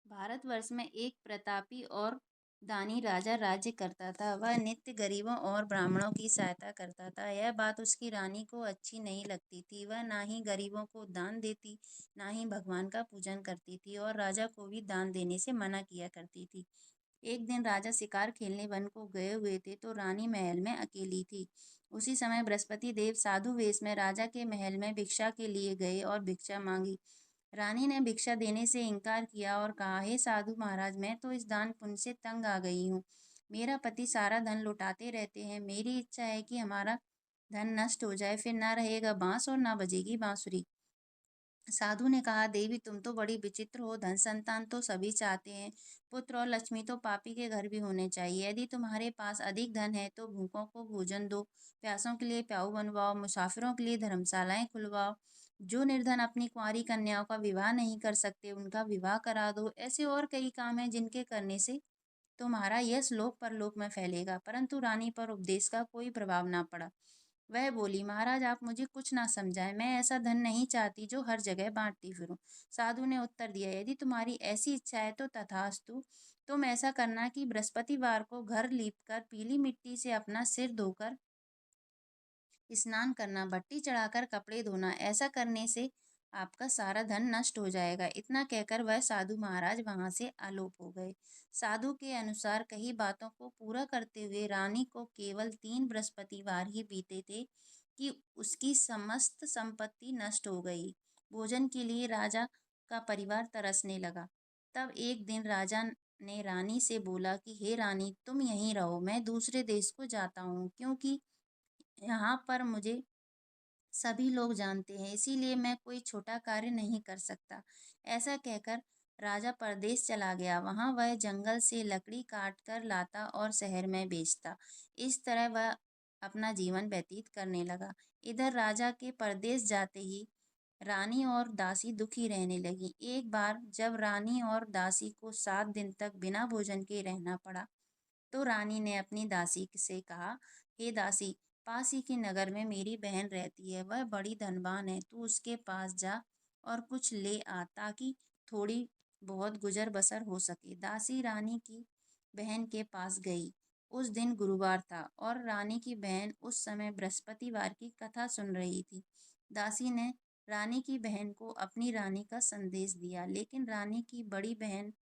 भारतवर्ष में एक प्रतापी और दानी राजा राज्य करता था। वह नित्य गरीबों और ब्राह्मणों की सहायता करता था। यह बात उसकी रानी को अच्छी नहीं लगती थी। वह ना ही गरीबों को दान देती, ना ही भगवान का पूजन करती थी और राजा को भी दान देने से मना किया करती थी। एक दिन राजा शिकार खेलने वन को गए हुए थे तो रानी महल में अकेली थी। उसी समय बृहस्पति देव साधु वेश में राजा के महल में भिक्षा के लिए गए और भिक्षा मांगी। रानी ने भिक्षा देने से इनकार किया और कहा, हे साधु महाराज, मैं तो इस दान पुण्य से तंग आ गई हूँ। मेरा पति सारा धन लुटाते रहते हैं। मेरी इच्छा है कि हमारा धन नष्ट हो जाए, फिर ना रहेगा बांस और ना बजेगी बांसुरी। साधु ने कहा, देवी तुम तो बड़ी विचित्र हो। धन संतान तो सभी चाहते हैं, पुत्र और लक्ष्मी तो पापी के घर भी होने चाहिए। यदि तुम्हारे पास अधिक धन है तो भूखों को भोजन दो, प्यासों के लिए प्याऊ बनवाओ, मुसाफिरों के लिए धर्मशालाएं खुलवाओ। जो निर्धन अपनी कुंवारी कन्याओं का विवाह नहीं कर सकते उनका विवाह करा दो। ऐसे और कई काम हैं जिनके करने से तुम्हारा यश लोक परलोक में फैलेगा। परंतु रानी पर उपदेश का कोई प्रभाव ना पड़ा। वह बोली, महाराज आप मुझे कुछ ना समझाएं, मैं ऐसा धन नहीं चाहती जो हर जगह बांटती फिरूं। साधु ने उत्तर दिया, यदि तुम्हारी ऐसी इच्छा है तो तथास्तु। तुम ऐसा करना कि बृहस्पतिवार को घर लीपकर पीली मिट्टी से अपना सिर धोकर स्नान करना, भट्टी चढ़ाकर कपड़े धोना। ऐसा करने से आपका सारा धन नष्ट हो जाएगा। इतना कहकर वह साधु महाराज वहां से आलोप हो गए। साधु के अनुसार कई बातों को पूरा करते हुए रानी को केवल 3 बृहस्पतिवार ही बीते थे कि उसकी समस्त संपत्ति नष्ट हो गई। भोजन के लिए राजा का परिवार तरसने लगा। तब एक दिन राजा ने रानी से बोला कि हे रानी, तुम यहीं रहो, मैं दूसरे देश को जाता हूँ, क्योंकि यहाँ पर मुझे सभी लोग जानते हैं, इसीलिए मैं कोई छोटा कार्य नहीं कर सकता। ऐसा कहकर राजा परदेश चला गया। वहां वह जंगल से लकड़ी काट कर लाता और शहर में बेचता। इस तरह वह अपना जीवन व्यतीत करने लगा। इधर राजा के परदेश जाते ही रानी और दासी दुखी रहने लगी। एक बार जब रानी और दासी को 7 दिन तक बिना भोजन के रहना पड़ा तो रानी ने अपनी दासी से कहा, हे दासी, पास ही के नगर में मेरी बहन रहती है, वह बड़ी धनवान है, तू उसके पास जा और कुछ ले आ ताकि थोड़ी बहुत गुजर बसर हो सके। दासी रानी की बहन के पास गई। उस दिन गुरुवार था और रानी की बहन उस समय बृहस्पतिवार की कथा सुन रही थी। दासी ने रानी की बहन को अपनी रानी का संदेश दिया, लेकिन रानी की बड़ी बहन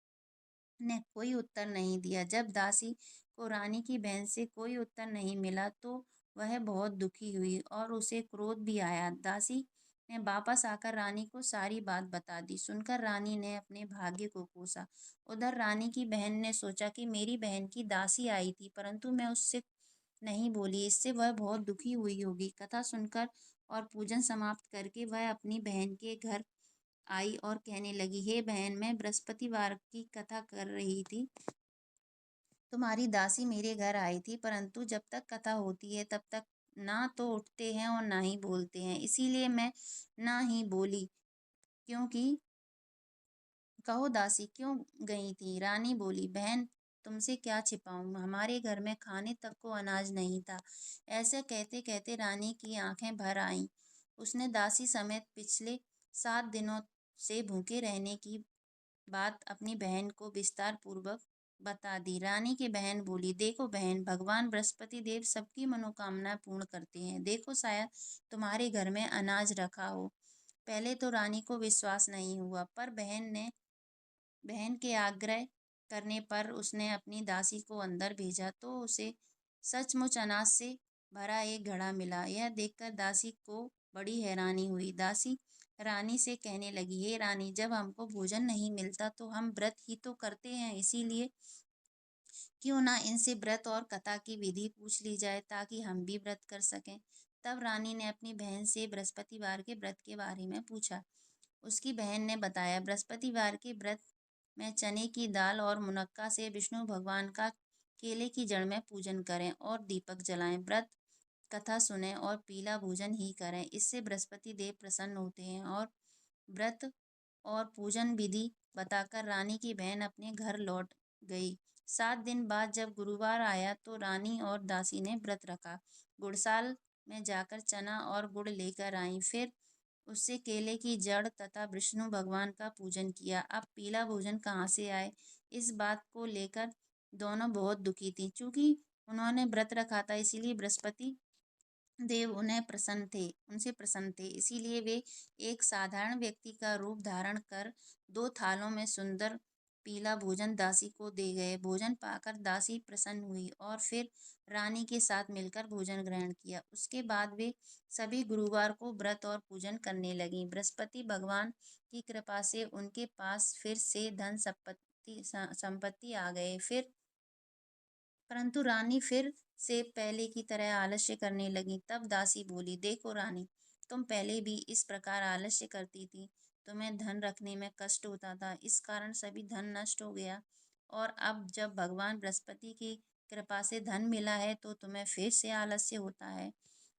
ने कोई उत्तर नहीं दिया। जब दासी को रानी की बहन से कोई उत्तर नहीं मिला तो वह बहुत दुखी हुई और उसे क्रोध भी आया। दासी ने वापस आकर रानी को सारी बात बता दी। सुनकर रानी ने अपने भाग्य को कोसा। उधर रानी की बहन ने सोचा कि मेरी बहन की दासी आई थी परंतु मैं उससे नहीं बोली, इससे वह बहुत दुखी हुई होगी। कथा सुनकर और पूजन समाप्त करके वह अपनी बहन के घर आई और कहने लगी, हे बहन, मैं बृहस्पतिवार की कथा कर रही थी। तुम्हारी दासी मेरे घर आई थी परंतु जब तक कथा होती है तब तक ना तो उठते हैं और ना ही बोलते हैं, इसीलिए मैं ना ही बोली। क्योंकि कहो दासी क्यों गई थी? रानी बोली, बहन तुमसे क्या छिपाऊं, हमारे घर में खाने तक को अनाज नहीं था। ऐसे कहते कहते रानी की आंखें भर आईं। उसने दासी समेत पिछले 7 दिनों से भूखे रहने की बात अपनी बहन को विस्तार पूर्वक बता दी। रानी की बहन बोली, देखो बहन, भगवान बृहस्पति देव सबकी मनोकामना पूर्ण करते हैं। देखो शायद तुम्हारे घर में अनाज रखा हो। पहले तो रानी को विश्वास नहीं हुआ, पर बहन के आग्रह करने पर उसने अपनी दासी को अंदर भेजा तो उसे सचमुच अनाज से भरा एक घड़ा मिला। यह देखकर दासी को बड़ी हैरानी हुई। दासी रानी से कहने लगी, हे रानी, जब हमको भोजन नहीं मिलता तो हम व्रत ही तो करते हैं, इसीलिए क्यों ना इनसे व्रत और कथा की विधि पूछ ली जाए ताकि हम भी व्रत कर सकें। तब रानी ने अपनी बहन से बृहस्पतिवार के व्रत के बारे में पूछा। उसकी बहन ने बताया, बृहस्पतिवार के व्रत में चने की दाल और मुनक्का से विष्णु भगवान का केले की जड़ में पूजन करें और दीपक जलाएं, व्रत कथा सुने और पीला भोजन ही करें। इससे बृहस्पति देव प्रसन्न होते हैं। और व्रत और पूजन विधि बताकर रानी की बहन अपने घर लौट गई। 7 दिन बाद जब गुरुवार आया तो रानी और दासी ने व्रत रखा। गुड़साल में जाकर चना और गुड़ लेकर आई। फिर उससे केले की जड़ तथा विष्णु भगवान का पूजन किया। अब पीला भोजन कहाँ से आए, इस बात को लेकर दोनों बहुत दुखी थी। चूंकि उन्होंने व्रत रखा था, इसीलिए बृहस्पति देव उनसे प्रसन्न थे। इसीलिए वे एक साधारण व्यक्ति का रूप धारण कर 2 थालों में सुंदर पीला भोजन दासी को दे गए। भोजन पाकर दासी प्रसन्न हुई और फिर रानी के साथ मिलकर भोजन ग्रहण किया। उसके बाद वे सभी गुरुवार को व्रत और पूजन करने लगीं। बृहस्पति भगवान की कृपा से उनके पास फिर से धन संपत्ति आ गए। परंतु रानी फिर से पहले की तरह आलस्य करने लगी। तब दासी बोली, देखो रानी, तुम पहले भी इस प्रकार आलस्य करती थी। तुम्हें धन रखने में कष्ट होता था, इस कारण सभी धन नष्ट हो गया। और अब जब भगवान बृहस्पति की कृपा से धन मिला है तो तुम्हें फिर से आलस्य होता है।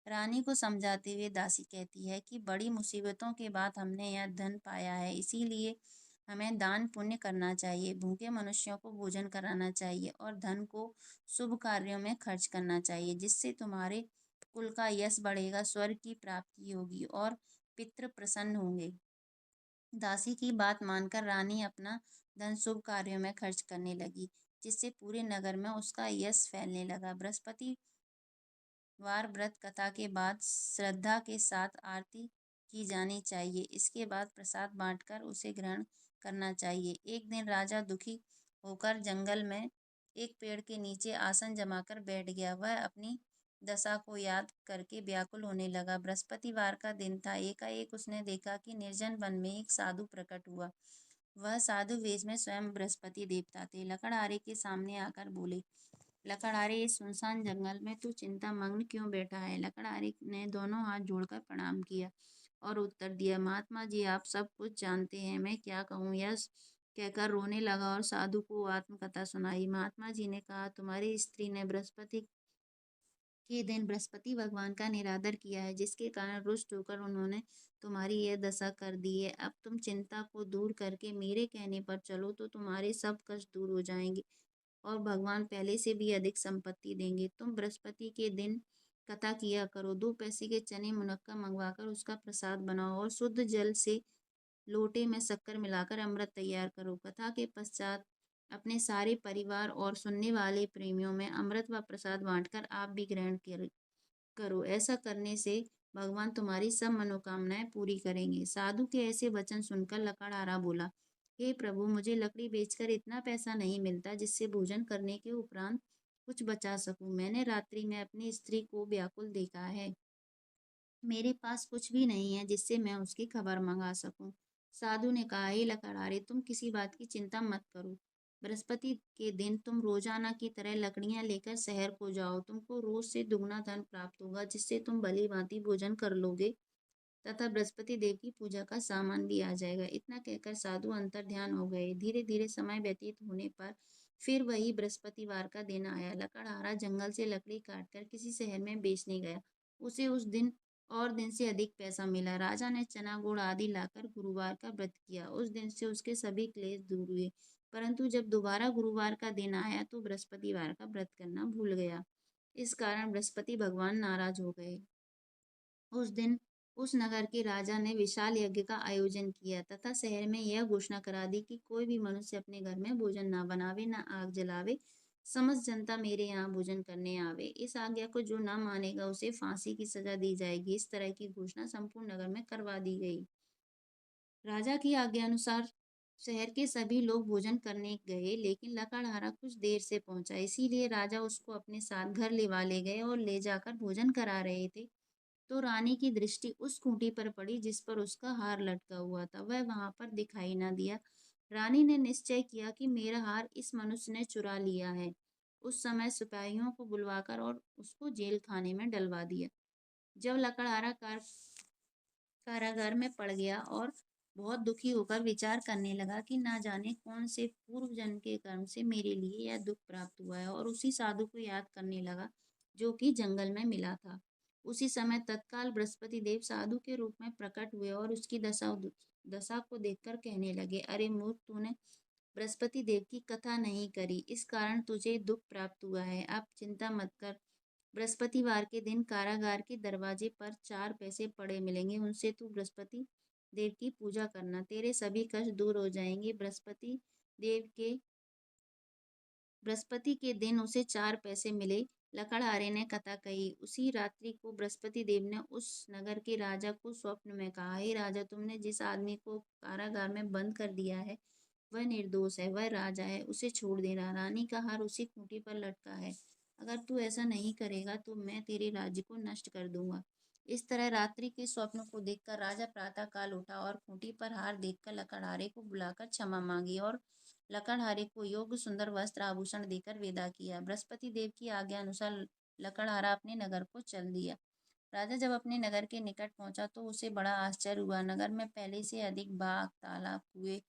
रानी को समझाते हुए दासी कहती है कि बड़ी मुसीबतों के बाद हमने यह धन पाया है, इसीलिए हमें दान पुण्य करना चाहिए, भूखे मनुष्यों को भोजन कराना चाहिए और धन को शुभ कार्यों में खर्च करना चाहिए, जिससे तुम्हारे कुल का यश बढ़ेगा, स्वर्ग की प्राप्ति होगी और पितृ प्रसन्न होंगे। दासी की बात मानकर रानी अपना धन शुभ कार्यों में खर्च करने लगी, जिससे पूरे नगर में उसका यश फैलने लगा। बृहस्पति वार व्रत कथा के बाद श्रद्धा के साथ आरती की जानी चाहिए। इसके बाद प्रसाद बांटकर उसे ग्रहण करना चाहिए। एक दिन राजा दुखी होकर जंगल में एक पेड़ के नीचे आसन जमाकर बैठ गया। वह अपनी दशा को याद करके व्याकुल होने लगा। बृहस्पतिवार का दिन था। एकाएक उसने देखा कि निर्जन वन में एक साधु प्रकट हुआ। वह साधु वेश में स्वयं बृहस्पति देवता थे। लकड़हारे के सामने आकर बोले, लकड़हारे, इस सुनसान जंगल में तू चिंता मग्न क्यों बैठा है? लकड़हारे ने दोनों हाथ जोड़कर प्रणाम किया और उत्तर दिया, महात्मा जी, आप सब कुछ जानते हैं, मैं क्या कहूँ। यह कहकर रोने लगा और साधु को आत्मकथा सुनाई। महात्मा जी ने कहा, तुम्हारी स्त्री ने बृहस्पति के दिन बृहस्पति भगवान का निरादर किया है, जिसके कारण रुष्ट होकर उन्होंने तुम्हारी यह दशा कर दी है। अब तुम चिंता को दूर करके मेरे कहने पर चलो तो तुम्हारे सब कष्ट दूर हो जाएंगे और भगवान पहले से भी अधिक संपत्ति देंगे। तुम बृहस्पति के दिन कथा किया करो। 2 पैसे के चने मुनक्का मंगवाकर उसका प्रसाद बनाओ और शुद्ध जल से लोटे में शक्कर मिलाकर अमृत तैयार करो। कथा के पश्चात अपने सारे परिवार और सुनने वाले प्रेमियों में अमृत व प्रसाद बांटकर आप भी ग्रहण करो। ऐसा करने से भगवान तुम्हारी सब मनोकामनाएं पूरी करेंगे। साधु के ऐसे वचन सुनकर लकड़हारा बोला, हे प्रभु, मुझे लकड़ी बेचकर इतना पैसा नहीं मिलता जिससे भोजन करने के उपरांत कुछ बचा सकूं। मैंने रात्रि में अपनी स्त्री को व्याकुल देखा है। मेरे पास कुछ भी नहीं है जिससे मैं उसकी खबर मंगा सकूं। साधु ने कहा, हे लकड़हारे, तुम किसी बात की चिंता मत करो। बृहस्पति के दिन तुम रोजाना की तरह लकड़ियां लेकर शहर को जाओ। तुमको रोज से दुगना धन प्राप्त होगा, जिससे तुम भली भांति भोजन कर लोगे तथा बृहस्पति देव की पूजा का सामान भी आ जाएगा। इतना कहकर साधु अंतर ध्यान हो गए। धीरे धीरे समय व्यतीत होने पर फिर वही बृहस्पतिवार का दिन आया। लकड़हारा जंगल से लकड़ी काटकर किसी शहर में बेचने गया। उसे उस दिन और दिन से अधिक पैसा मिला। राजा ने चना गुड़ आदि लाकर गुरुवार का व्रत किया। उस दिन से उसके सभी क्लेश दूर हुए। परंतु जब दोबारा गुरुवार का दिन आया तो बृहस्पतिवार का व्रत करना भूल गया। इस कारण बृहस्पति भगवान नाराज हो गए। उस दिन उस नगर के राजा ने विशाल यज्ञ का आयोजन किया तथा शहर में यह घोषणा करा दी कि कोई भी मनुष्य अपने घर में भोजन ना बनावे, ना आग जलावे। समस्त जनता मेरे यहाँ भोजन करने आवे। इस आज्ञा को जो ना मानेगा उसे फांसी की सजा दी जाएगी। इस तरह की घोषणा संपूर्ण नगर में करवा दी गई। राजा की आज्ञा अनुसार शहर के सभी लोग भोजन करने गए, लेकिन लकड़हारा कुछ देर से पहुंचा। इसीलिए राजा उसको अपने साथ घर लेवा ले गए और ले जाकर भोजन करा रहे थे तो रानी की दृष्टि उस खूंटी पर पड़ी जिस पर उसका हार लटका हुआ था। वह वहां पर दिखाई न दिया। रानी ने निश्चय किया कि मेरा हार इस मनुष्य ने चुरा लिया है। उस समय सिपाहियों को बुलवाकर और उसको जेल खाने में डलवा दिया। जब लकड़हारा कारागार में पड़ गया और बहुत दुखी होकर विचार करने लगा कि ना जाने कौन से पूर्व जन्म के कर्म से मेरे लिए यह दुख प्राप्त हुआ है, और उसी साधु को याद करने लगा जो कि जंगल में मिला था। उसी समय तत्काल बृहस्पति देव साधु के रूप में प्रकट हुए और उसकी दशा को देखकर कहने लगे, अरे मूर्ख, तूने बृहस्पति देव की कथा नहीं करी, इस कारण तुझे दुख प्राप्त हुआ है। अब चिंता मत कर, बृहस्पतिवार के दिन कारागार के दरवाजे पर 4 पैसे पड़े मिलेंगे, उनसे तू बृहस्पति देव की पूजा करना, तेरे सभी कष्ट दूर हो जाएंगे। देव के बृहस्पति के दिन उसे 4 पैसे मिले। लकड़हारे ने कथा कही। उसी रात्रि को बृहस्पति देव ने उस नगर के राजा को स्वप्न में कहा, हे राजा, तुमने जिस आदमी को कारागार में बंद कर दिया है वह निर्दोष है, वह राजा है, उसे छोड़ देना। रानी का हार उसी खूंटी पर लटका है, अगर तू ऐसा नहीं करेगा तो मैं तेरे राज्य को नष्ट कर दूंगा। इस तरह रात्रि के स्वप्न को देखकर राजा प्रातः काल उठा और खूंटी पर हार देखकर लकड़हारे को बुलाकर क्षमा मांगी और लकड़हारे को योग्य सुंदर वस्त्र आभूषण देकर विदा किया। बृहस्पति देव की आज्ञा अनुसार लकड़हारा अपने नगर को चल दिया। राजा जब अपने नगर के निकट पहुंचा तो उसे बड़ा आश्चर्य हुआ। नगर में पहले से अधिक बाग, तालाब, कुएं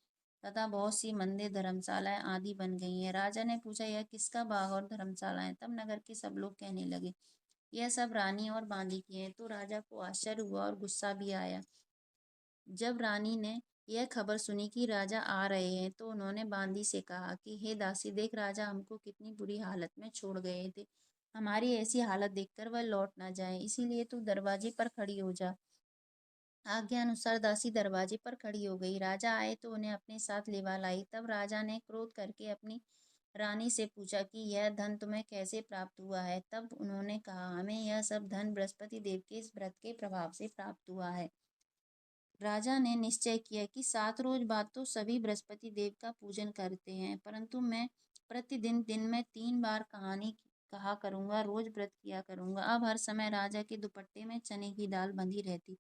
तथा बहुत सी मंदिर, धर्मशालाएं आदि बन गई हैं। राजा ने पूछा, यह किसका बाग और धर्मशाला है? तब नगर के सब लोग कहने लगे, यह सब रानी और बांदी की हैं। तो राजा को आश्चर्य हुआ और गुस्सा भी आया। जब रानी ने यह खबर सुनी कि राजा आ रहे हैं तो उन्होंने बांदी से कहा कि हे दासी, देख राजा हमको कितनी बुरी हालत में छोड़ गए थे। हमारी ऐसी हालत देखकर वह लौट ना जाए, इसीलिए तू दरवाजे पर खड़ी हो जा। आज्ञा अनुसार दासी दरवाजे पर खड़ी हो गई। राजा आए तो उन्हें अपने साथ लिवा लाई। तब राजा ने क्रोध करके अपनी रानी से पूछा कि यह धन तुम्हें कैसे प्राप्त हुआ है? तब उन्होंने कहा, हमें यह सब धन बृहस्पति देव के इस व्रत के प्रभाव से प्राप्त हुआ है। राजा ने निश्चय किया कि 7 रोज बाद तो सभी बृहस्पति देव का पूजन करते हैं, परंतु मैं प्रतिदिन दिन में 3 बार कहानी कहा करूंगा, रोज व्रत किया करूंगा। अब हर समय राजा के दुपट्टे में चने की दाल बंधी रहती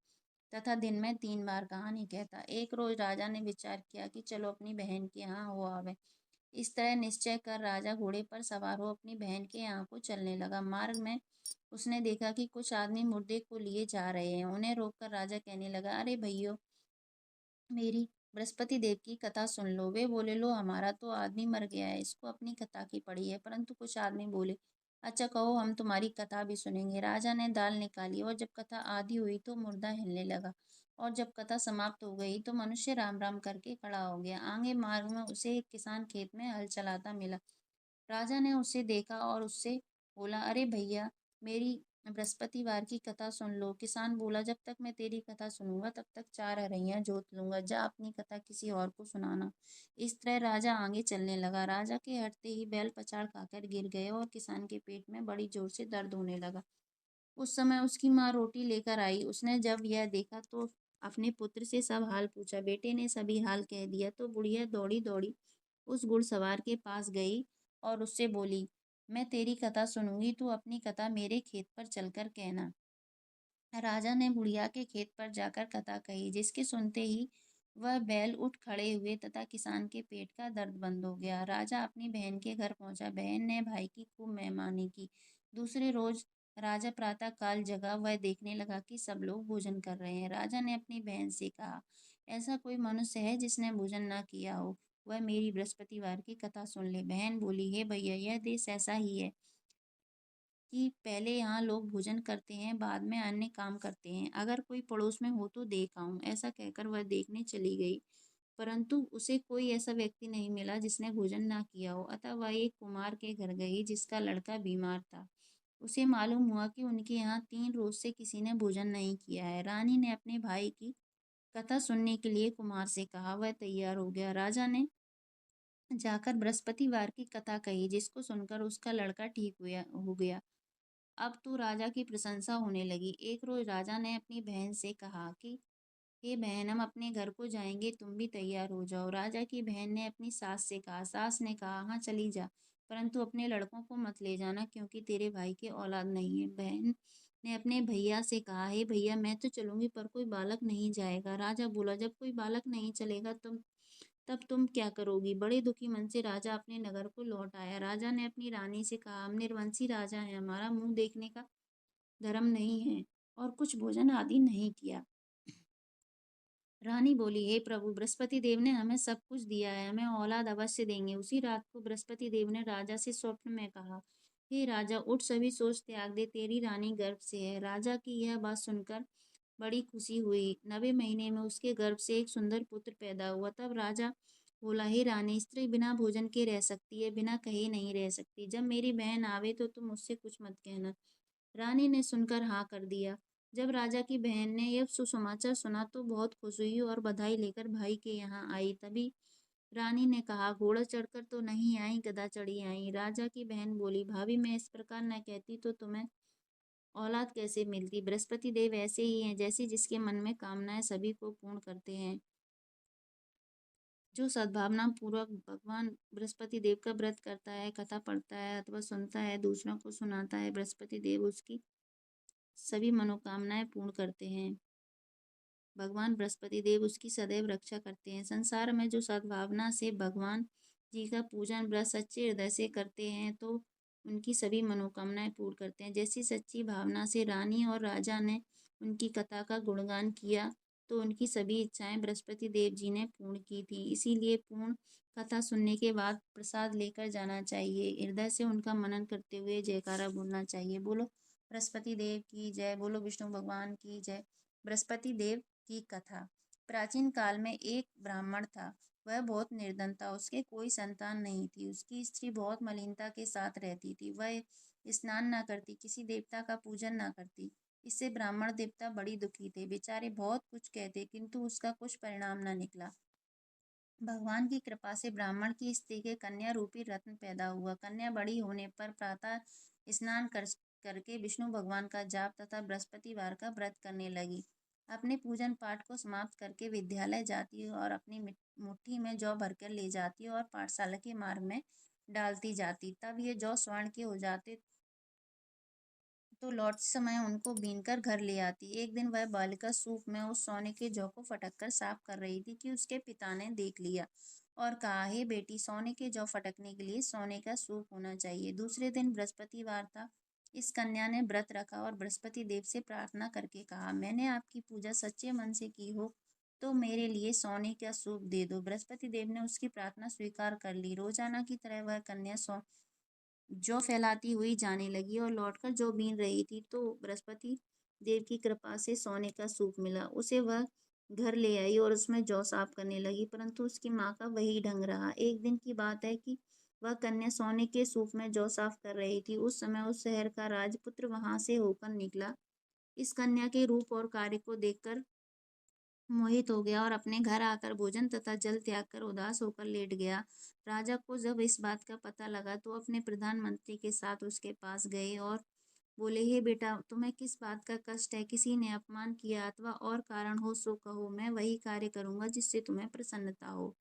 तथा दिन में 3 बार कहानी कहता। एक रोज राजा ने विचार किया कि चलो अपनी बहन के यहाँ हो आवे। इस तरह निश्चय कर राजा घोड़े पर सवार हो अपनी बहन के यहाँ को चलने लगा। मार्ग में उसने देखा कि कुछ आदमी मुर्दे को लिए जा रहे हैं। उन्हें रोककर राजा कहने लगा, अरे भैयो, मेरी बृहस्पति देव की कथा सुन लो। वे बोले, लो, हमारा तो आदमी मर गया है, इसको अपनी कथा की पड़ी है। परंतु कुछ आदमी बोले, अच्छा कहो, हम तुम्हारी कथा भी सुनेंगे। राजा ने दाल निकाली और जब कथा आधी हुई तो मुर्दा हिलने लगा और जब कथा समाप्त हो गई तो मनुष्य राम राम करके खड़ा हो गया। आगे मार्ग में उसे एक किसान खेत में हल चलाता मिला। राजा ने उसे देखा और उससे बोला, अरे भैया, मेरी बृहस्पतिवार की कथा सुन लो। किसान बोला, जब तक मैं तेरी कथा सुनूंगा तब तक 4 हरैया जोत लूंगा, जा अपनी कथा किसी और को सुनाना। इस तरह राजा आगे चलने लगा। राजा के हटते ही बैल पछाड़ खाकर गिर गए और किसान के पेट में बड़ी जोर से दर्द होने लगा। उस समय उसकी माँ रोटी लेकर आई। उसने जब यह देखा तो अपने पुत्र से सब हाल पूछा। बेटे ने सभी हाल कह दिया तो बुढ़िया दौड़ी दौड़ी उस घुड़सवार के पास गई और उससे बोली, मैं तेरी कथा सुनूंगी, तू अपनी कथा मेरे खेत पर चलकर कहना। राजा ने बुढ़िया के खेत पर जाकर कथा कही, जिसके सुनते ही वह बैल उठ खड़े हुए तथा किसान के पेट का दर्द बंद हो गया। राजा अपनी बहन के घर पहुंचा। बहन ने भाई की खूब मेहमानी की। दूसरे रोज राजा प्रातः काल जगा। वह देखने लगा कि सब लोग भोजन कर रहे हैं। राजा ने अपनी बहन से कहा, ऐसा कोई मनुष्य है जिसने भोजन ना किया हो? वह मेरी बृहस्पतिवार की कथा सुन ले। बहन बोली, हे भैया, यह देश ऐसा ही है कि पहले यहाँ लोग भोजन करते हैं, बाद में अन्य काम करते हैं। अगर कोई पड़ोस में हो तो देख आऊं। ऐसा कहकर वह देखने चली गई, परंतु उसे कोई ऐसा व्यक्ति नहीं मिला जिसने भोजन ना किया हो। अतः वह एक कुम्हार के घर गई जिसका लड़का बीमार था। उसे मालूम हुआ कि उनके यहाँ 3 रोज से किसी ने भोजन नहीं किया है। रानी ने अपने भाई की कथा सुनने के लिए कुम्हार से कहा। वह तैयार हो गया। राजा ने जाकर बृहस्पतिवार की कथा कही, जिसको सुनकर उसका लड़का ठीक हो गया। अब तो राजा की प्रशंसा होने लगी। एक रोज राजा ने अपनी बहन से कहा कि हे बहन, हम अपने घर को जाएंगे, तुम भी तैयार हो जाओ। राजा की बहन ने अपनी सास से कहा। सास ने कहा, हाँ चली जा, परंतु अपने लड़कों को मत ले जाना, क्योंकि तेरे भाई की औलाद नहीं है। बहन ने अपने भैया से कहा, हे भैया, मैं तो चलूंगी पर कोई बालक नहीं जाएगा। राजा बोला, जब कोई बालक नहीं चलेगा तब तुम क्या करोगी? बड़े दुखी मन से राजा अपने नगर को लौट आया। राजा ने अपनी रानी से कहा, हम निर्वंशी राजा हैं, हमारा मुंह देखने का धर्म नहीं है और कुछ भोजन आदि नहीं किया। रानी बोली, हे प्रभु, बृहस्पति देव ने हमें सब कुछ दिया है, हमें औलाद अवश्य देंगे। उसी रात को बृहस्पति देव ने राजा से स्वप्न में कहा, हे राजा, उठ, सभी सोच त्याग दे, तेरी रानी गर्भ से है। राजा की यह बात सुनकर बड़ी खुशी हुई। 9वें महीने में उसके गर्भ से एक सुंदर पुत्र पैदा हुआ। तब राजा बोला, हे रानी, स्त्री बिना भोजन के रह सकती है, बिना कहे नहीं रह सकती। जब मेरी बहन आवे तो तुम मुझसे कुछ मत कहना। रानी ने सुनकर हाँ कर दिया। जब राजा की बहन ने यह सुसमाचार सुना तो बहुत खुश हुई और बधाई लेकर भाई के यहाँ आई। तभी रानी ने कहा, घोड़ा चढ़कर तो नहीं आई, गधा चढ़ी आई। राजा की बहन बोली, भाभी मैं इस प्रकार न कहती तो तुम्हें औलाद कैसे मिलती। बृहस्पति देव ऐसे ही हैं, जैसे जिसके मन में कामनाएं सभी को पूर्ण करते हैं। जो सद्भावना पूर्वक भगवान बृहस्पति देव का व्रत करता है, कथा पढ़ता है अथवा सुनता है, दूसरों को सुनाता है, बृहस्पति देव उसकी सभी मनोकामनाएं पूर्ण करते हैं। भगवान बृहस्पति देव उसकी सदैव रक्षा करते हैं। संसार में जो सद्भावना से भगवान जी का पूजन व्रत सच्चे हृदय से करते हैं तो उनकी सभी मनोकामनाएं पूर्ण करते हैं। जैसी सच्ची भावना से रानी और राजा ने उनकी कथा का गुणगान किया तो उनकी सभी इच्छाएं बृहस्पति देव जी ने पूर्ण की थी। इसीलिए पूर्ण कथा सुनने के बाद प्रसाद लेकर जाना चाहिए। हृदय से उनका मनन करते हुए जयकारा बोलना चाहिए। बोलो बृहस्पति देव की जय, बोलो विष्णु भगवान की जय। बृहस्पति देव की कथा। प्राचीन काल में एक ब्राह्मण था। वह बहुत निर्धन था, उसके कोई संतान नहीं थी। उसकी स्त्री बहुत मलिनता के साथ रहती थी। वह स्नान न करती, किसी देवता का पूजन न करती। इससे ब्राह्मण देवता बड़ी दुखी थे। बेचारे बहुत कुछ कहते किंतु उसका कुछ परिणाम न निकला। भगवान की कृपा से ब्राह्मण की स्त्री के कन्या रूपी रत्न पैदा हुआ। कन्या बड़ी होने पर प्रातः स्नान करके विष्णु भगवान का जाप तथा बृहस्पतिवार का व्रत करने लगी। अपने पूजन पाठ को समाप्त करके विद्यालय जाती और अपनी मुट्ठी में जौ भरकर ले जाती और पाठशाला के मार्ग में डालती जाती। तब ये जौ स्वर्ण के हो जाते तो लौटते समय उनको बीनकर घर ले आती। एक दिन वह बालिका सूप में उस सोने के जौ को फटक कर साफ कर रही थी कि उसके पिता ने देख लिया और कहा, हे बेटी, सोने के जौ फटकने के लिए सोने का सूप होना चाहिए। दूसरे दिन बृहस्पतिवार था। इस कन्या ने व्रत रखा और बृहस्पति देव से प्रार्थना करके कहा, मैंने आपकी पूजा सच्चे मन से की हो तो मेरे लिए सोने का सूप दे दो। बृहस्पति देव ने उसकी प्रार्थना स्वीकार कर ली। रोजाना की तरह वह कन्या जौ फैलाती हुई जाने लगी और लौटकर जौ बीन रही थी तो बृहस्पति देव की कृपा से सोने का सूप मिला। उसे वह घर ले आई और उसमें जौ साफ करने लगी, परंतु उसकी माँ का वही ढंग रहा। एक दिन की बात है कि वह कन्या सोने के सूप में जौ साफ कर रही थी। उस समय उस शहर का राजपुत्र वहां से होकर निकला। इस कन्या के रूप और कार्य को देखकर मोहित हो गया और अपने घर आकर भोजन तथा जल त्याग कर उदास होकर लेट गया। राजा को जब इस बात का पता लगा तो अपने प्रधानमंत्री के साथ उसके पास गए और बोले, हे बेटा, तुम्हें किस बात का कष्ट है? किसी ने अपमान किया अथवा और कारण हो सो कहो, मैं वही कार्य करूंगा जिससे तुम्हें प्रसन्नता हो।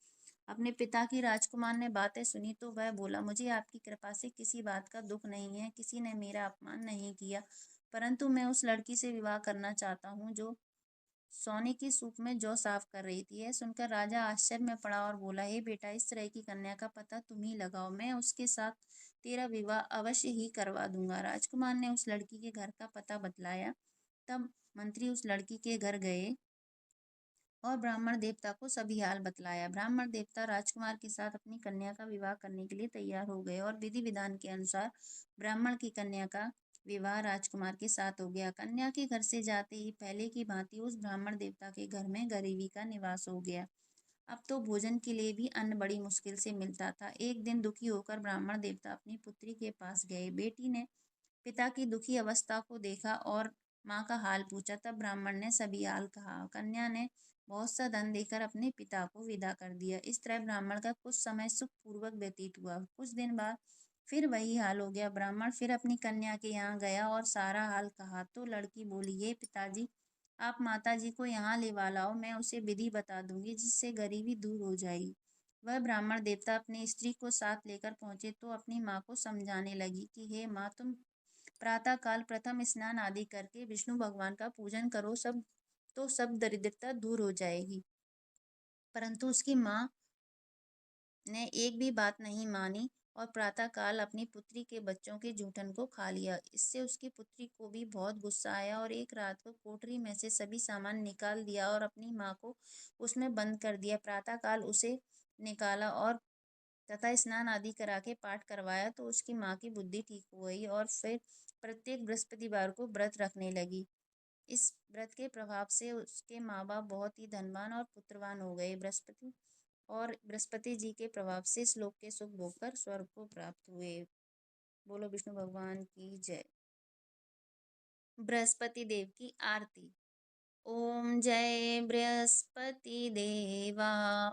अपने पिता की राजकुमार ने बातें सुनी तो वह बोला, मुझे आपकी कृपा से किसी बात का दुख नहीं है, किसी ने मेरा अपमान नहीं किया, परंतु मैं उस लड़की से विवाह करना चाहता हूँ जो सोने की सूप में जौ साफ कर रही थी। यह सुनकर राजा आश्चर्य में पड़ा और बोला, हे बेटा, इस तरह की कन्या का पता तुम ही लगाओ, मैं उसके साथ तेरा विवाह अवश्य ही करवा दूंगा। राजकुमार ने उस लड़की के घर का पता बतलाया। तब मंत्री उस लड़की के घर गए और ब्राह्मण देवता को सभी हाल बतलाया। ब्राह्मण देवता राजकुमार के साथ अपनी कन्या का विवाह करने के लिए तैयार हो गए और विधि विधान के अनुसार ब्राह्मण की कन्या का विवाह राजकुमार के साथ हो गया। कन्या के घर से जाते ही पहले की भांति उस ब्राह्मण देवता के घर में गरीबी का निवास हो गया। अब तो भोजन के लिए भी अन्न बड़ी मुश्किल से मिलता था। एक दिन दुखी होकर ब्राह्मण देवता अपनी पुत्री के पास गए। बेटी ने पिता की दुखी अवस्था को देखा और माँ का हाल पूछा। तब ब्राह्मण ने सभी हाल कहा। कन्या ने बहुत सा धन देकर अपने पिता को विदा कर दिया। इस तरह ब्राह्मण का कुछ समय सुखपूर्वक व्यतीत हुआ। कुछ दिन बाद फिर वही हाल हो गया। ब्राह्मण फिर अपनी कन्या के यहाँ गया और सारा हाल कहा तो लड़की बोली, ये पिताजी, आप माता जी को यहाँ ले लाओ, मैं उसे विधि बता दूंगी जिससे गरीबी दूर हो जाएगी। वह ब्राह्मण देवता अपनी स्त्री को साथ लेकर पहुंचे तो अपनी माँ को समझाने लगी कि हे माँ, तुम प्रातः काल प्रथम स्नान आदि करके विष्णु भगवान का पूजन करो, सब दरिद्रता दूर हो जाएगी। परंतु उसकी माँ ने एक भी बात नहीं मानी और प्रातः काल अपनी पुत्री के बच्चों के जूठन को खा लिया। इससे उसकी पुत्री को भी बहुत गुस्सा आया और एक रात को कोठरी में से सभी सामान निकाल दिया और अपनी माँ को उसमें बंद कर दिया। प्रातः काल उसे निकाला और तथा स्नान आदि करा के पाठ करवाया तो उसकी माँ की बुद्धि ठीक हो गई और फिर प्रत्येक बृहस्पतिवार को व्रत रखने लगी। इस व्रत के प्रभाव से उसके माँ बाप बहुत ही धनवान और पुत्रवान हो गए। बृहस्पति जी के प्रभाव से इस लोक के सुख भोगकर स्वर्ग को प्राप्त हुए। बोलो विष्णु भगवान की जय। बृहस्पति देव की आरती। ओम जय बृहस्पति देवा,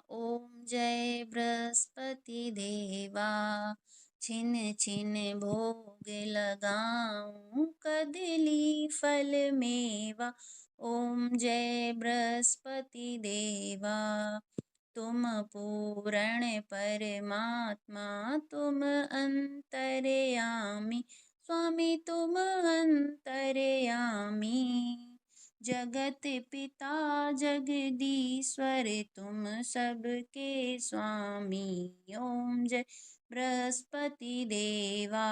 ओम जय बृहस्पति देवा, छिन छिन भोग लगाऊं कदली फल मेवा। ओम जय बृहस्पति देवा, तुम पूर्ण परमात्मा, तुम अंतर्यामी, स्वामी तुम अंतर्यामी। जगत पिता जगदीश्वर, तुम सबके स्वामी। ओम जय बृहस्पति देवा,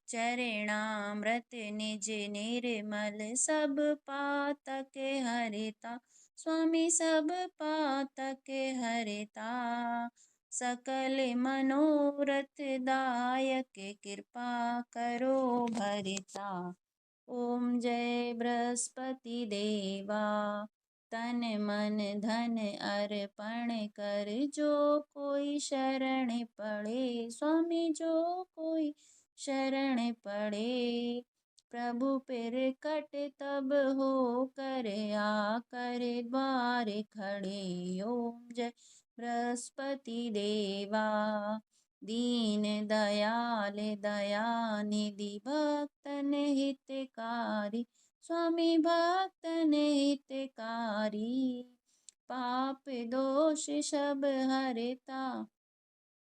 चरणामृत निज निर्मल, सब पातक हरिता, स्वामी सब पातक हरिता। सकल मनोरथ दायक, कृपा करो भरिता। ओम जय बृहस्पति देवा, तन मन धन अर्पण कर, जो कोई शरण पड़े, स्वामी जो कोई शरण पड़े। प्रभु पिर कट तब हो कर, आकर द्वार खड़े। ओम जय बृहस्पति देवा, दीन दयाल दयानिधि, भक्तन हितकारी, स्वामी भक्तन हितकारी। पाप दोष सब हरता,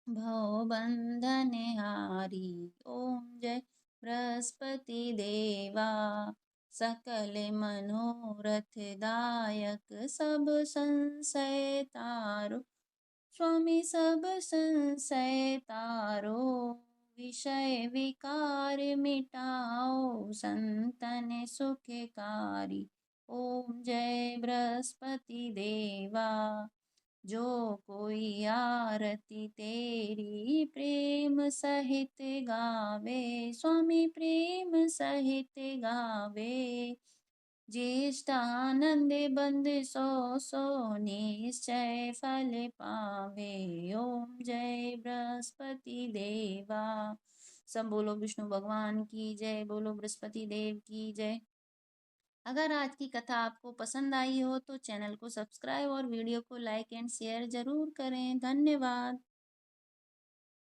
भव बंधन हारी। ओम जय बृहस्पति देवा, सकल मनोरथ दायक, सब संशय तारो, स्वामी सब संशय तारो। विषय विकार मिटाओ, संतन सुखकारी। ओम जय बृहस्पति देवा, जो कोई आरती तेरी प्रेम सहित गावे, स्वामी प्रेम सहित गावे। ज्येष्ठानंद बंद सो सो, निश्चय फल पावे। ओम जय बृहस्पति देवा। सब बोलो विष्णु भगवान की जय, बोलो बृहस्पति देव की जय। अगर आज की कथा आपको पसंद आई हो तो चैनल को सब्सक्राइब और वीडियो को लाइक एंड शेयर जरूर करें। धन्यवाद।